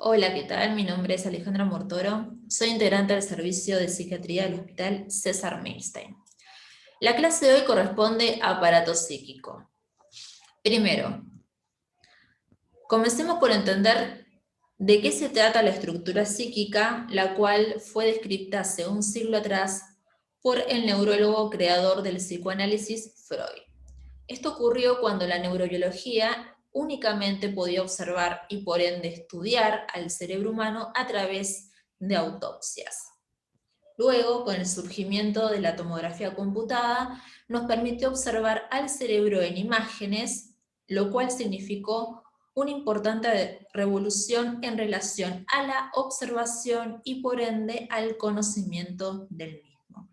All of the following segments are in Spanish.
Hola, ¿qué tal? Mi nombre es Alejandra Mortoro, soy integrante del servicio de psiquiatría del Hospital César Milstein. La clase de hoy corresponde a aparato psíquico. Primero, comencemos por entender de qué se trata la estructura psíquica, la cual fue descrita hace un siglo atrás por el neurólogo creador del psicoanálisis, Freud. Esto ocurrió cuando la neurobiología únicamente podía observar y por ende estudiar al cerebro humano a través de autopsias. Luego, con el surgimiento de la tomografía computada, nos permitió observar al cerebro en imágenes, lo cual significó una importante revolución en relación a la observación y por ende al conocimiento del mismo.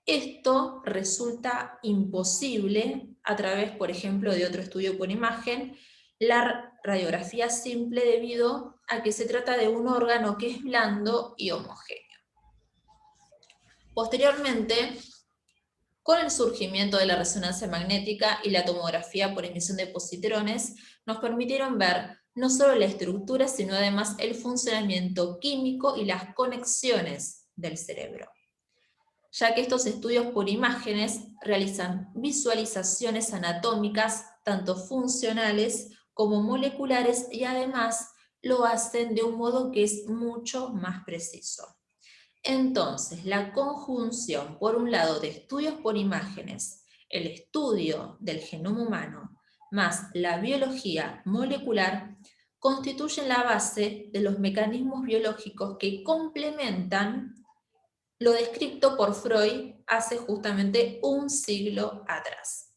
Esto resulta imposible a través, por ejemplo, de otro estudio por imagen, la radiografía simple, debido a que se trata de un órgano que es blando y homogéneo. Posteriormente, con el surgimiento de la resonancia magnética y la tomografía por emisión de positrones, nos permitieron ver no solo la estructura, sino además el funcionamiento químico y las conexiones del cerebro, ya que estos estudios por imágenes realizan visualizaciones anatómicas, tanto funcionales como moleculares, y además lo hacen de un modo que es mucho más preciso. Entonces, la conjunción, por un lado, de estudios por imágenes, el estudio del genoma humano, más la biología molecular, constituyen la base de los mecanismos biológicos que complementan lo descrito por Freud hace justamente un siglo atrás.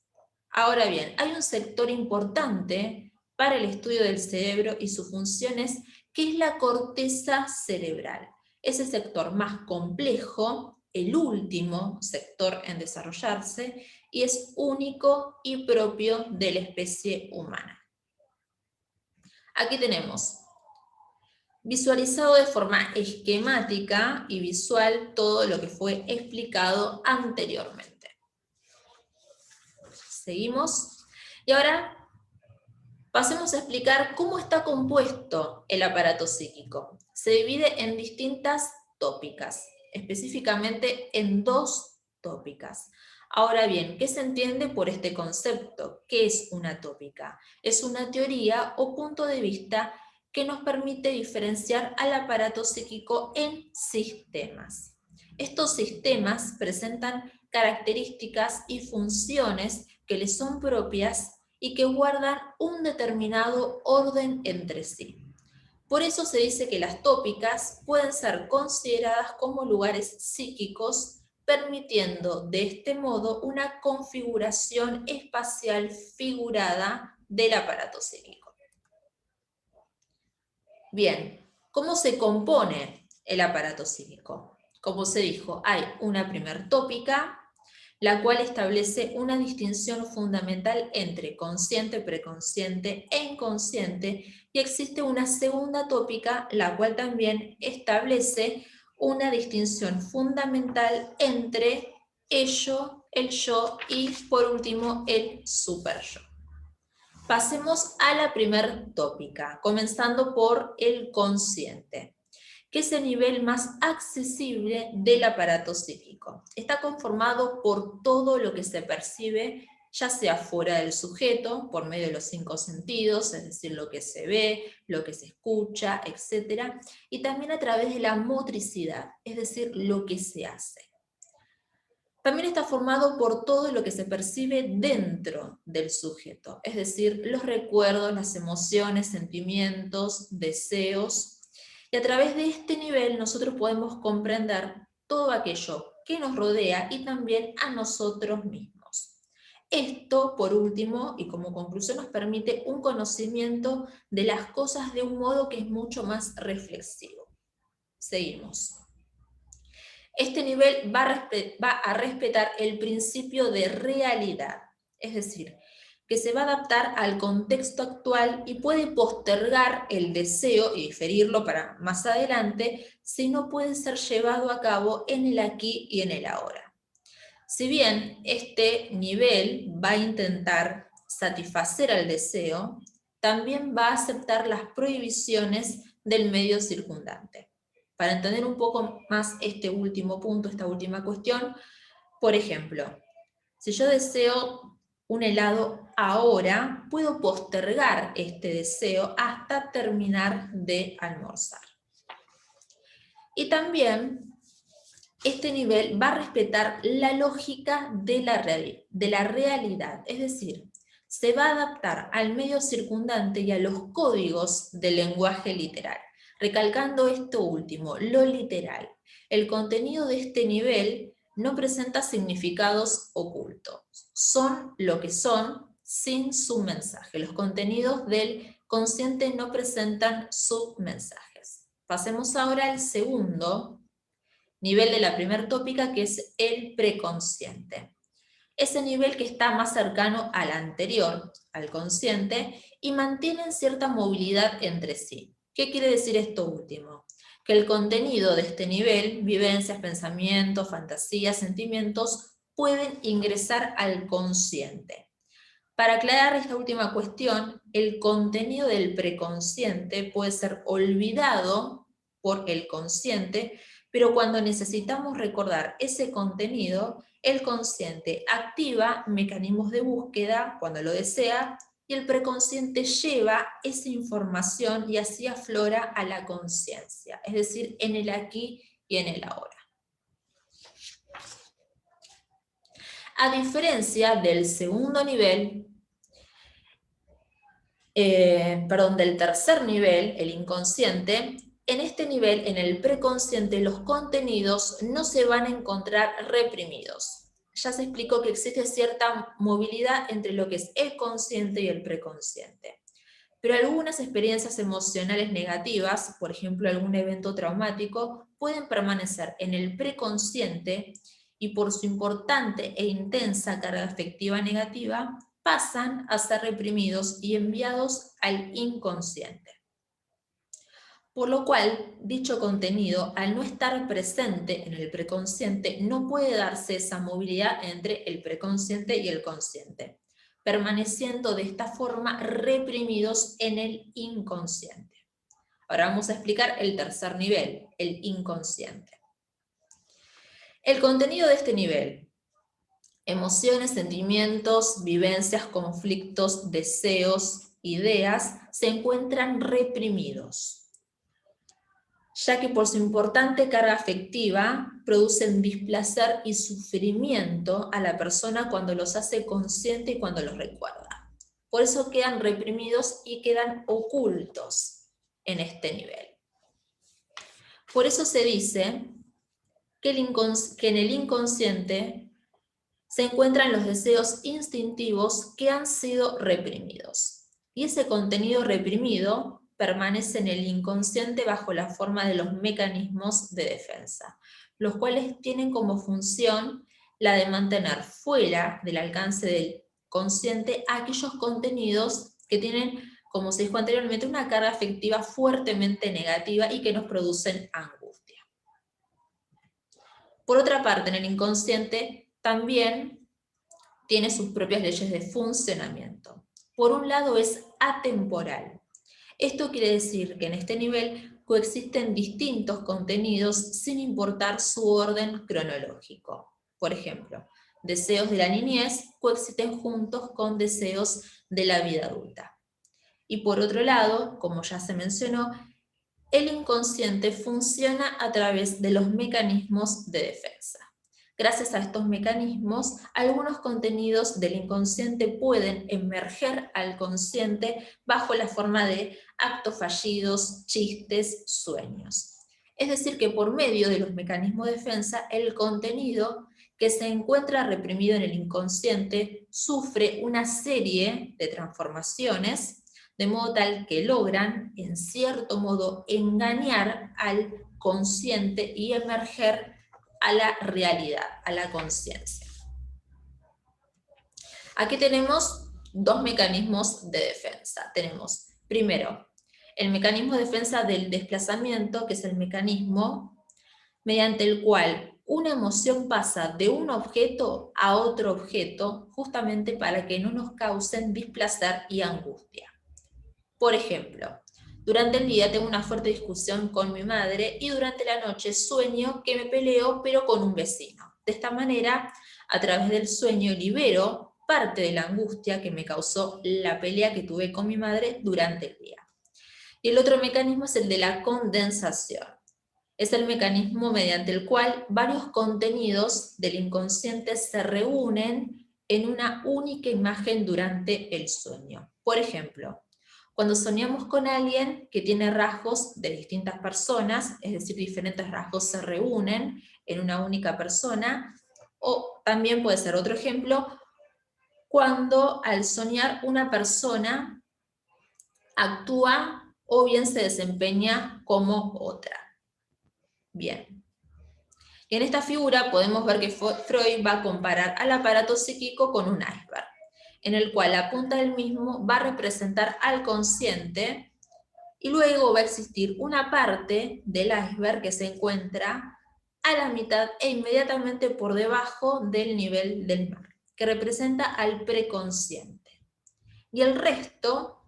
Ahora bien, hay un sector importante para el estudio del cerebro y sus funciones, que es la corteza cerebral. Ese sector más complejo, el último sector en desarrollarse, y es único y propio de la especie humana. Aquí tenemos visualizado de forma esquemática y visual todo lo que fue explicado anteriormente. Seguimos. Y ahora pasemos a explicar cómo está compuesto el aparato psíquico. Se divide en distintas tópicas, específicamente en 2 tópicas. Ahora bien, ¿qué se entiende por este concepto? ¿Qué es una tópica? Es una teoría o punto de vista que nos permite diferenciar al aparato psíquico en sistemas. Estos sistemas presentan características y funciones que les son propias y que guardan un determinado orden entre sí. Por eso se dice que las tópicas pueden ser consideradas como lugares psíquicos, permitiendo de este modo una configuración espacial figurada del aparato psíquico. Bien, ¿cómo se compone el aparato psíquico? Como se dijo, hay una primer tópica, la cual establece una distinción fundamental entre consciente, preconsciente e inconsciente, y existe una segunda tópica, la cual también establece una distinción fundamental entre ello, el yo y, por último, el superyo. Pasemos a la primer tópica, comenzando por el consciente, que es el nivel más accesible del aparato psíquico. Está conformado por todo lo que se percibe, ya sea fuera del sujeto, por medio de los 5 sentidos, es decir, lo que se ve, lo que se escucha, etc. Y también a través de la motricidad, es decir, lo que se hace. También está formado por todo lo que se percibe dentro del sujeto, es decir, los recuerdos, las emociones, sentimientos, deseos. Y a través de este nivel nosotros podemos comprender todo aquello que nos rodea y también a nosotros mismos. Esto, por último, y como conclusión, nos permite un conocimiento de las cosas de un modo que es mucho más reflexivo. Seguimos. Este nivel va a respetar el principio de realidad, es decir, que se va a adaptar al contexto actual y puede postergar el deseo y diferirlo para más adelante si no puede ser llevado a cabo en el aquí y en el ahora. Si bien este nivel va a intentar satisfacer al deseo, también va a aceptar las prohibiciones del medio circundante. Para entender un poco más este último punto, esta última cuestión, por ejemplo, si yo deseo un helado ahora, puedo postergar este deseo hasta terminar de almorzar. Y también este nivel va a respetar la lógica de la realidad, es decir, se va a adaptar al medio circundante y a los códigos del lenguaje literal. Recalcando esto último, lo literal. El contenido de este nivel no presenta significados ocultos. Son lo que son sin su mensaje. Los contenidos del consciente no presentan submensajes. Pasemos ahora al segundo nivel de la primera tópica, que es el preconsciente. Ese nivel que está más cercano al anterior, al consciente, y mantienen cierta movilidad entre sí. ¿Qué quiere decir esto último? Que el contenido de este nivel, vivencias, pensamientos, fantasías, sentimientos, pueden ingresar al consciente. Para aclarar esta última cuestión, el contenido del preconsciente puede ser olvidado por el consciente, pero cuando necesitamos recordar ese contenido, el consciente activa mecanismos de búsqueda cuando lo desea, y el preconsciente lleva esa información y así aflora a la conciencia, es decir, en el aquí y en el ahora. A diferencia del segundo nivel, del tercer nivel, el inconsciente, en este nivel, en el preconsciente, los contenidos no se van a encontrar reprimidos. Ya se explicó que existe cierta movilidad entre lo que es el consciente y el preconsciente. Pero algunas experiencias emocionales negativas, por ejemplo algún evento traumático, pueden permanecer en el preconsciente y por su importante e intensa carga afectiva negativa, pasan a ser reprimidos y enviados al inconsciente. Por lo cual, dicho contenido, al no estar presente en el preconsciente, no puede darse esa movilidad entre el preconsciente y el consciente, permaneciendo de esta forma reprimidos en el inconsciente. Ahora vamos a explicar el tercer nivel, el inconsciente. El contenido de este nivel: emociones, sentimientos, vivencias, conflictos, deseos, ideas, se encuentran reprimidos, ya que por su importante carga afectiva producen displacer y sufrimiento a la persona cuando los hace consciente y cuando los recuerda. Por eso quedan reprimidos y quedan ocultos en este nivel. Por eso se dice que en el inconsciente se encuentran los deseos instintivos que han sido reprimidos. Y ese contenido reprimido permanece en el inconsciente bajo la forma de los mecanismos de defensa, los cuales tienen como función la de mantener fuera del alcance del consciente aquellos contenidos que tienen, como se dijo anteriormente, una carga afectiva fuertemente negativa y que nos producen angustia. Por otra parte, en el inconsciente también tiene sus propias leyes de funcionamiento. Por un lado es atemporal. Esto quiere decir que en este nivel coexisten distintos contenidos sin importar su orden cronológico. Por ejemplo, deseos de la niñez coexisten juntos con deseos de la vida adulta. Y por otro lado, como ya se mencionó, el inconsciente funciona a través de los mecanismos de defensa. Gracias a estos mecanismos, algunos contenidos del inconsciente pueden emerger al consciente bajo la forma de actos fallidos, chistes, sueños. Es decir, que por medio de los mecanismos de defensa, el contenido que se encuentra reprimido en el inconsciente sufre una serie de transformaciones, de modo tal que logran, en cierto modo, engañar al consciente y emerger a la realidad, a la conciencia. Aquí tenemos dos mecanismos de defensa. Tenemos, primero, el mecanismo de defensa del desplazamiento, que es el mecanismo mediante el cual una emoción pasa de un objeto a otro objeto, justamente para que no nos causen displacer y angustia. Por ejemplo, Durante el día tengo una fuerte discusión con mi madre y durante la noche sueño que me peleo pero con un vecino. De esta manera, a través del sueño libero parte de la angustia que me causó la pelea que tuve con mi madre durante el día. Y el otro mecanismo es el de la condensación. Es el mecanismo mediante el cual varios contenidos del inconsciente se reúnen en una única imagen durante el sueño. Por ejemplo, cuando soñamos con alguien que tiene rasgos de distintas personas, es decir, diferentes rasgos se reúnen en una única persona, o también puede ser otro ejemplo, cuando al soñar una persona actúa o bien se desempeña como otra. Bien. Y en esta figura podemos ver que Freud va a comparar al aparato psíquico con un iceberg, en el cual la punta del mismo va a representar al consciente y luego va a existir una parte del iceberg que se encuentra a la mitad e inmediatamente por debajo del nivel del mar, que representa al preconsciente. Y el resto,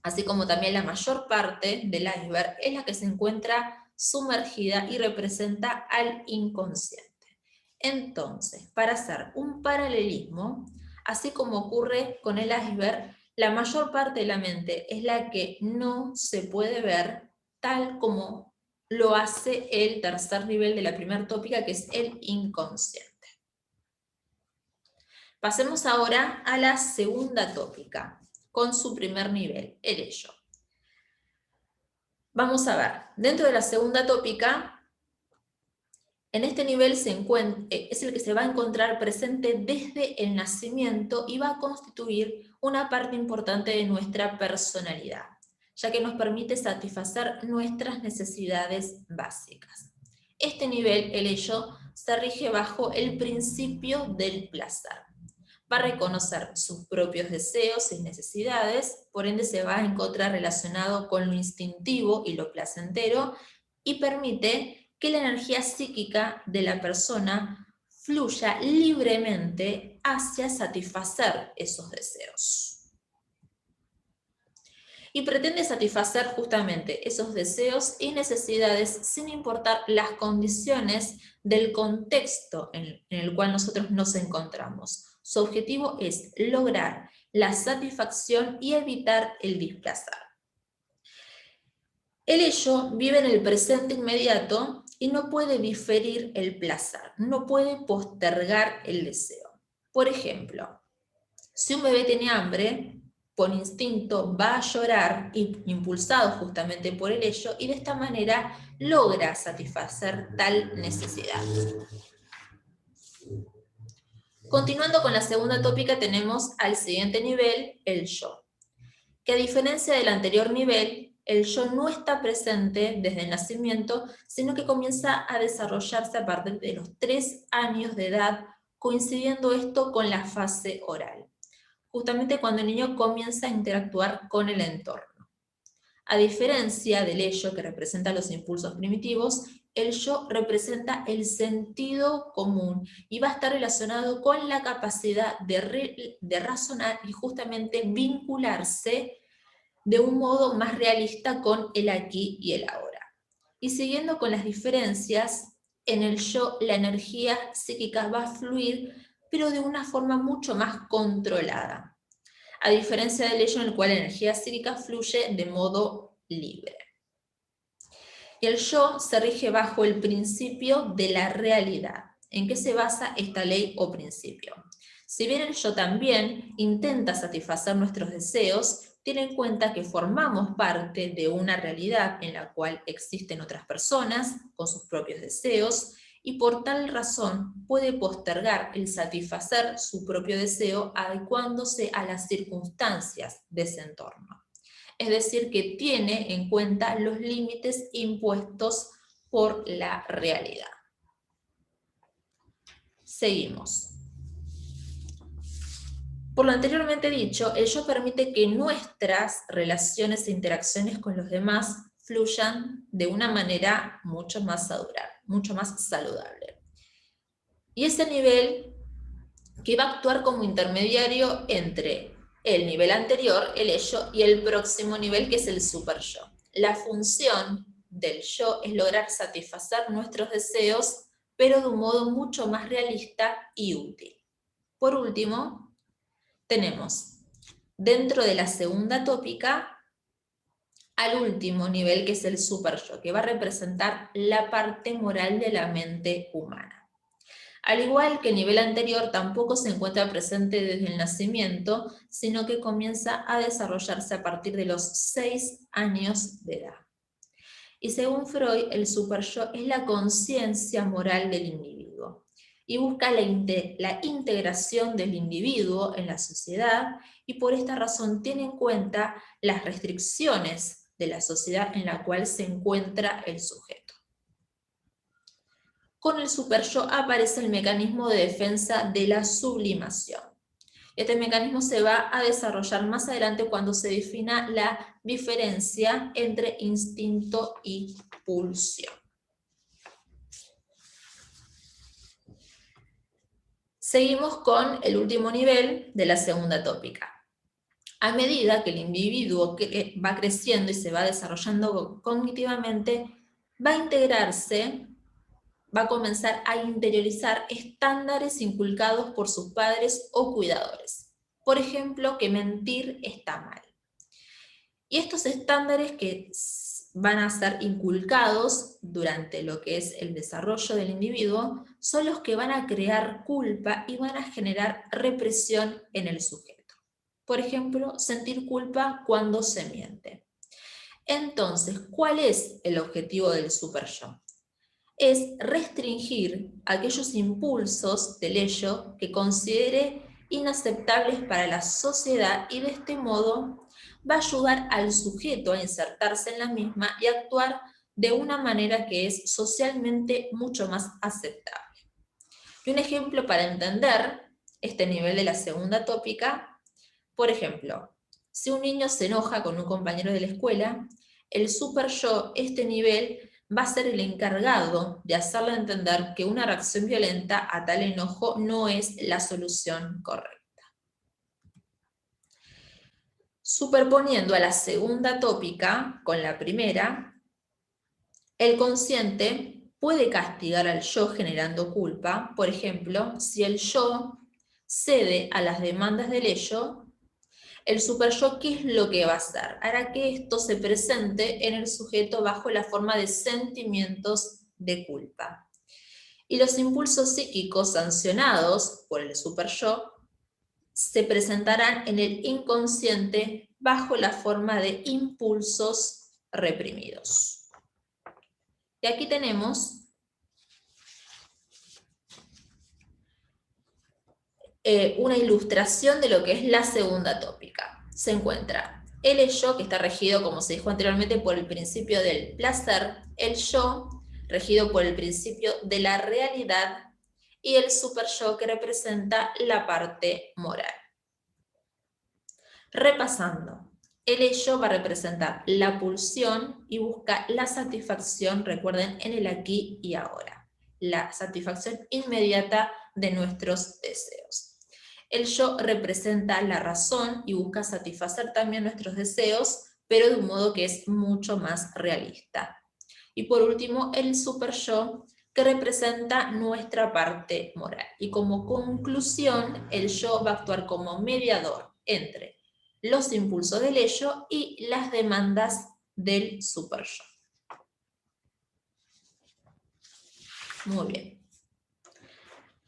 así como también la mayor parte del iceberg, es la que se encuentra sumergida y representa al inconsciente. Entonces, para hacer un paralelismo, así como ocurre con el iceberg, la mayor parte de la mente es la que no se puede ver tal como lo hace el tercer nivel de la primera tópica, que es el inconsciente. Pasemos ahora a la segunda tópica, con su primer nivel, el ello. Vamos a ver, dentro de la segunda tópica, en este nivel es el que se va a encontrar presente desde el nacimiento y va a constituir una parte importante de nuestra personalidad, ya que nos permite satisfacer nuestras necesidades básicas. Este nivel, el ello, se rige bajo el principio del placer. Va a reconocer sus propios deseos y necesidades, por ende se va a encontrar relacionado con lo instintivo y lo placentero, y permite que la energía psíquica de la persona fluya libremente hacia satisfacer esos deseos. Y pretende satisfacer justamente esos deseos y necesidades sin importar las condiciones del contexto en el cual nosotros nos encontramos. Su objetivo es lograr la satisfacción y evitar el displacer. El ello vive en el presente inmediato y no puede diferir el placer, no puede postergar el deseo. Por ejemplo, si un bebé tiene hambre, por instinto va a llorar, impulsado justamente por el ello, y de esta manera logra satisfacer tal necesidad. Continuando con la segunda tópica, tenemos al siguiente nivel, el yo, que a diferencia del anterior nivel, el yo no está presente desde el nacimiento, sino que comienza a desarrollarse a partir de los 3 años de edad, coincidiendo esto con la fase oral, justamente cuando el niño comienza a interactuar con el entorno. A diferencia del ello, que representa los impulsos primitivos, el yo representa el sentido común y va a estar relacionado con la capacidad de razonar y justamente vincularse de un modo más realista con el aquí y el ahora. Y siguiendo con las diferencias, en el yo la energía psíquica va a fluir, pero de una forma mucho más controlada, a diferencia del ello en el cual la energía psíquica fluye de modo libre. Y el yo se rige bajo el principio de la realidad. ¿En qué se basa esta ley o principio? Si bien el yo también intenta satisfacer nuestros deseos, tiene en cuenta que formamos parte de una realidad en la cual existen otras personas con sus propios deseos, y por tal razón puede postergar el satisfacer su propio deseo adecuándose a las circunstancias de ese entorno. Es decir, que tiene en cuenta los límites impuestos por la realidad. Seguimos. Por lo anteriormente dicho, el yo permite que nuestras relaciones e interacciones con los demás fluyan de una manera mucho más saludable. Y ese nivel que va a actuar como intermediario entre el nivel anterior, el ello, y el próximo nivel, que es el superyo. La función del yo es lograr satisfacer nuestros deseos, pero de un modo mucho más realista y útil. Por último, tenemos dentro de la segunda tópica al último nivel, que es el superyo, que va a representar la parte moral de la mente humana. Al igual que el nivel anterior, tampoco se encuentra presente desde el nacimiento, sino que comienza a desarrollarse a partir de los 6 años de edad. Y según Freud, el superyo es la conciencia moral del individuo y busca la integración del individuo en la sociedad, y por esta razón tiene en cuenta las restricciones de la sociedad en la cual se encuentra el sujeto. Con el superyo aparece el mecanismo de defensa de la sublimación. Este mecanismo se va a desarrollar más adelante cuando se defina la diferencia entre instinto y pulsión. Seguimos con el último nivel de la segunda tópica. A medida que el individuo va creciendo y se va desarrollando cognitivamente, va a integrarse, va a comenzar a interiorizar estándares inculcados por sus padres o cuidadores. Por ejemplo, que mentir está mal. Y estos estándares que van a ser inculcados durante lo que es el desarrollo del individuo son los que van a crear culpa y van a generar represión en el sujeto. Por ejemplo, sentir culpa cuando se miente. Entonces, ¿cuál es el objetivo del superyo? Es restringir aquellos impulsos del ello que considere inaceptables para la sociedad, y de este modo va a ayudar al sujeto a insertarse en la misma y actuar de una manera que es socialmente mucho más aceptable. Y un ejemplo para entender este nivel de la segunda tópica: por ejemplo, si un niño se enoja con un compañero de la escuela, el superyo, este nivel, va a ser el encargado de hacerle entender que una reacción violenta a tal enojo no es la solución correcta. Superponiendo a la segunda tópica con la primera, el consciente puede castigar al yo generando culpa. Por ejemplo, si el yo cede a las demandas del ello, el superyo, ¿qué es lo que va a hacer? Hará que esto se presente en el sujeto bajo la forma de sentimientos de culpa. Y los impulsos psíquicos sancionados por el superyo se presentarán en el inconsciente bajo la forma de impulsos reprimidos. Y aquí tenemos una ilustración de lo que es la segunda tópica. Se encuentra el yo, que está regido, como se dijo anteriormente, por el principio del placer, el yo, regido por el principio de la realidad, y el superyo, que representa la parte moral. Repasando, el ello va a representar la pulsión y busca la satisfacción, recuerden, en el aquí y ahora, la satisfacción inmediata de nuestros deseos. El yo representa la razón y busca satisfacer también nuestros deseos, pero de un modo que es mucho más realista. Y por último, el superyo, que representa nuestra parte moral. Y como conclusión, el yo va a actuar como mediador entre los impulsos del ello y las demandas del superyo. Muy bien.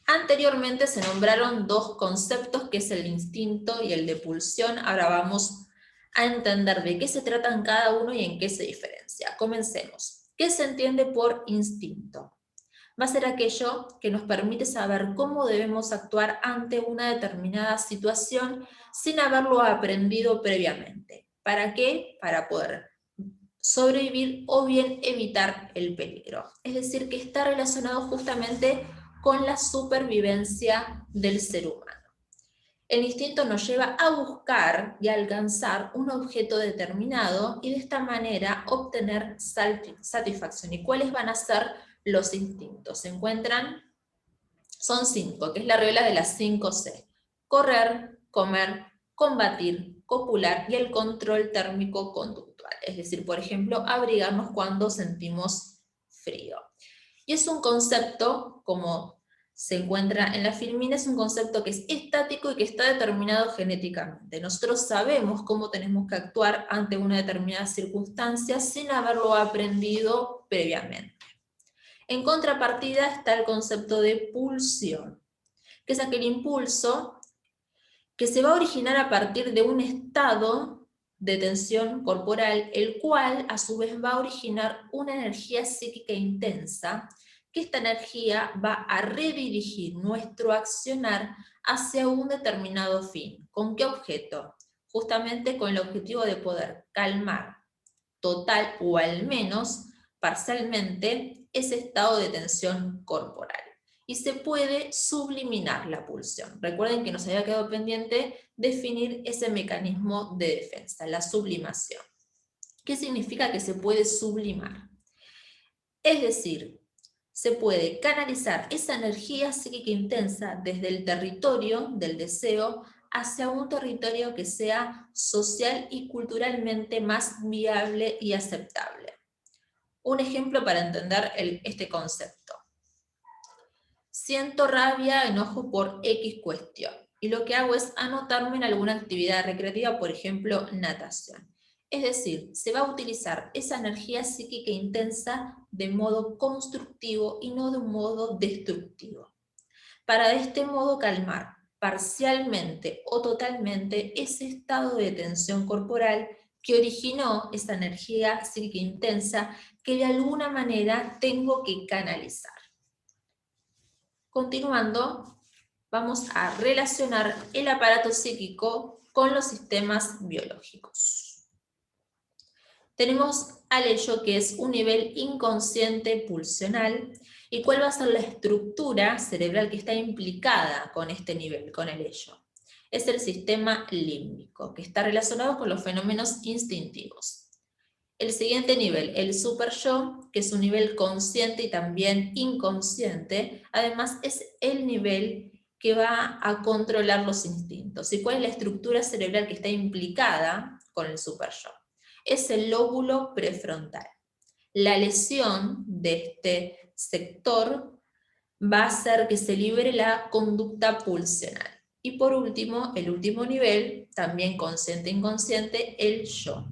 Anteriormente se nombraron dos conceptos, que es el instinto y el de pulsión. Ahora vamos a entender de qué se tratan cada uno y en qué se diferencia. Comencemos. ¿Qué se entiende por instinto? Va a ser aquello que nos permite saber cómo debemos actuar ante una determinada situación sin haberlo aprendido previamente. ¿Para qué? Para poder sobrevivir o bien evitar el peligro. Es decir, que está relacionado justamente con la supervivencia del ser humano. El instinto nos lleva a buscar y a alcanzar un objeto determinado y de esta manera obtener satisfacción. ¿Y cuáles van a ser los instintos? Se encuentran, son 5, que es la regla de las 5 C: correr, comer, combatir, copular y el control térmico conductual. Es decir, por ejemplo, abrigarnos cuando sentimos frío. Y es un concepto, como se encuentra en la filmina, es un concepto que es estático y que está determinado genéticamente. Nosotros sabemos cómo tenemos que actuar ante una determinada circunstancia sin haberlo aprendido previamente. En contrapartida está el concepto de pulsión, que es aquel impulso que se va a originar a partir de un estado de tensión corporal, el cual a su vez va a originar una energía psíquica intensa, que esta energía va a redirigir nuestro accionar hacia un determinado fin. ¿Con qué objeto? Justamente con el objetivo de poder calmar total o al menos parcialmente ese estado de tensión corporal. Y se puede subliminar la pulsión. Recuerden que nos había quedado pendiente definir ese mecanismo de defensa, la sublimación. ¿Qué significa que se puede sublimar? Es decir, se puede canalizar esa energía psíquica intensa desde el territorio del deseo hacia un territorio que sea social y culturalmente más viable y aceptable. Un ejemplo para entender este concepto. Siento rabia, enojo por X cuestión, y lo que hago es anotarme en alguna actividad recreativa, por ejemplo, natación. Es decir, se va a utilizar esa energía psíquica intensa de modo constructivo y no de un modo destructivo, para de este modo calmar parcialmente o totalmente ese estado de tensión corporal que originó esa energía psíquica intensa que de alguna manera tengo que canalizar. Continuando, vamos a relacionar el aparato psíquico con los sistemas biológicos. Tenemos al ello, que es un nivel inconsciente pulsional, y cuál va a ser la estructura cerebral que está implicada con este nivel, con el ello. Es el sistema límbico, que está relacionado con los fenómenos instintivos. El siguiente nivel, el superyo, que es un nivel consciente y también inconsciente, además es el nivel que va a controlar los instintos. ¿Y cuál es la estructura cerebral que está implicada con el superyo? Es el lóbulo prefrontal. La lesión de este sector va a hacer que se libere la conducta pulsional. Y por último, el último nivel, también consciente e inconsciente, el yo.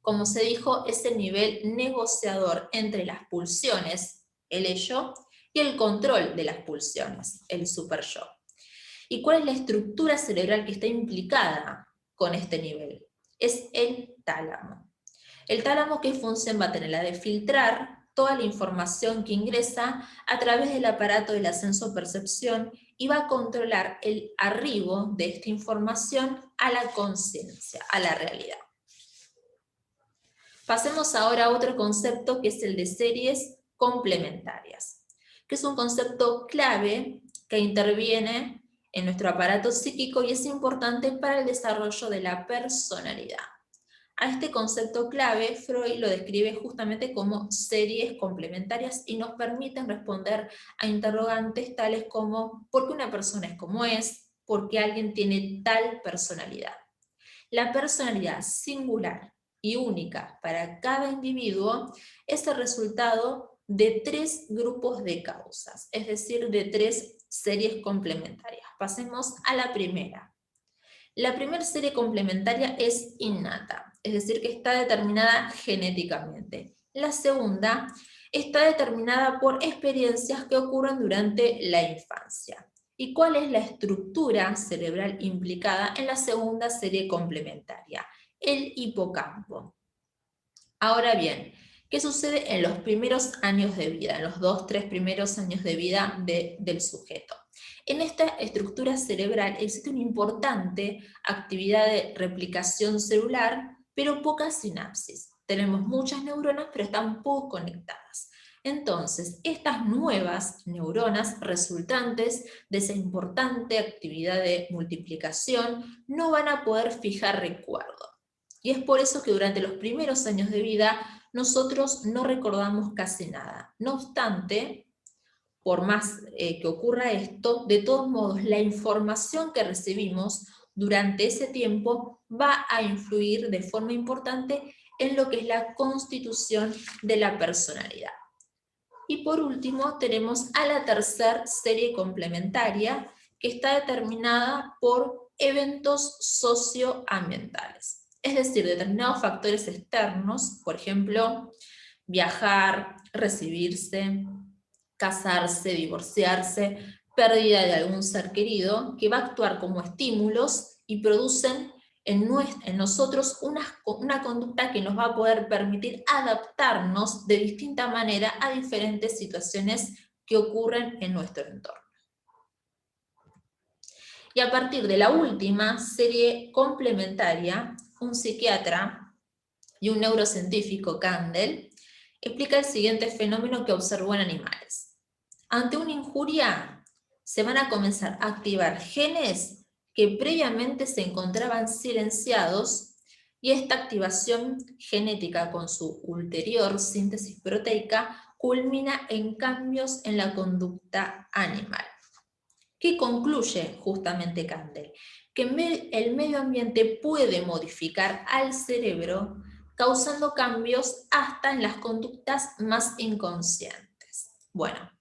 Como se dijo, es el nivel negociador entre las pulsiones, el ello, y el control de las pulsiones, el superyo. ¿Y cuál es la estructura cerebral que está implicada con este nivel? Es el tálamo. El tálamo, ¿qué función va a tener? La de filtrar toda la información que ingresa a través del aparato del ascenso-percepción y va a controlar el arribo de esta información a la conciencia, a la realidad. Pasemos ahora a otro concepto, que es el de series complementarias, que es un concepto clave que interviene en nuestro aparato psíquico y es importante para el desarrollo de la personalidad. A este concepto clave, Freud lo describe justamente como series complementarias y nos permiten responder a interrogantes tales como ¿por qué una persona es como es? ¿Por qué alguien tiene tal personalidad? La personalidad singular y única para cada individuo es el resultado de 3 grupos de causas, es decir, de 3 series complementarias. Pasemos a la primera. La primera serie complementaria es innata, es decir, que está determinada genéticamente. La segunda está determinada por experiencias que ocurren durante la infancia. ¿Y cuál es la estructura cerebral implicada en la segunda serie complementaria? El hipocampo. Ahora bien, ¿qué sucede en los primeros años de vida, en los 2-3 primeros años de vida del sujeto? En esta estructura cerebral existe una importante actividad de replicación celular, pero poca sinapsis. Tenemos muchas neuronas, pero están poco conectadas. Entonces, estas nuevas neuronas resultantes de esa importante actividad de multiplicación no van a poder fijar recuerdo. Y es por eso que durante los primeros años de vida nosotros no recordamos casi nada. No obstante, por más que ocurra esto, de todos modos la información que recibimos durante ese tiempo va a influir de forma importante en lo que es la constitución de la personalidad. Y por último tenemos a la tercera serie complementaria, que está determinada por eventos socioambientales. Es decir, determinados factores externos, por ejemplo, viajar, recibirse, casarse, divorciarse, pérdida de algún ser querido, que va a actuar como estímulos y producen en nosotros una conducta que nos va a poder permitir adaptarnos de distinta manera a diferentes situaciones que ocurren en nuestro entorno. Y a partir de la última serie complementaria, un psiquiatra y un neurocientífico, Kandel, explica el siguiente fenómeno que observó en animales. Ante una injuria, se van a comenzar a activar genes que previamente se encontraban silenciados, y esta activación genética con su ulterior síntesis proteica culmina en cambios en la conducta animal. ¿Qué concluye justamente Kandel? Que el medio ambiente puede modificar al cerebro, causando cambios hasta en las conductas más inconscientes. Bueno,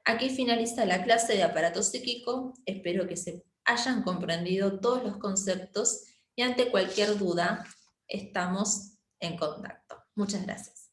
aquí finaliza la clase de aparato psíquico. Espero que se hayan comprendido todos los conceptos y ante cualquier duda estamos en contacto. Muchas gracias.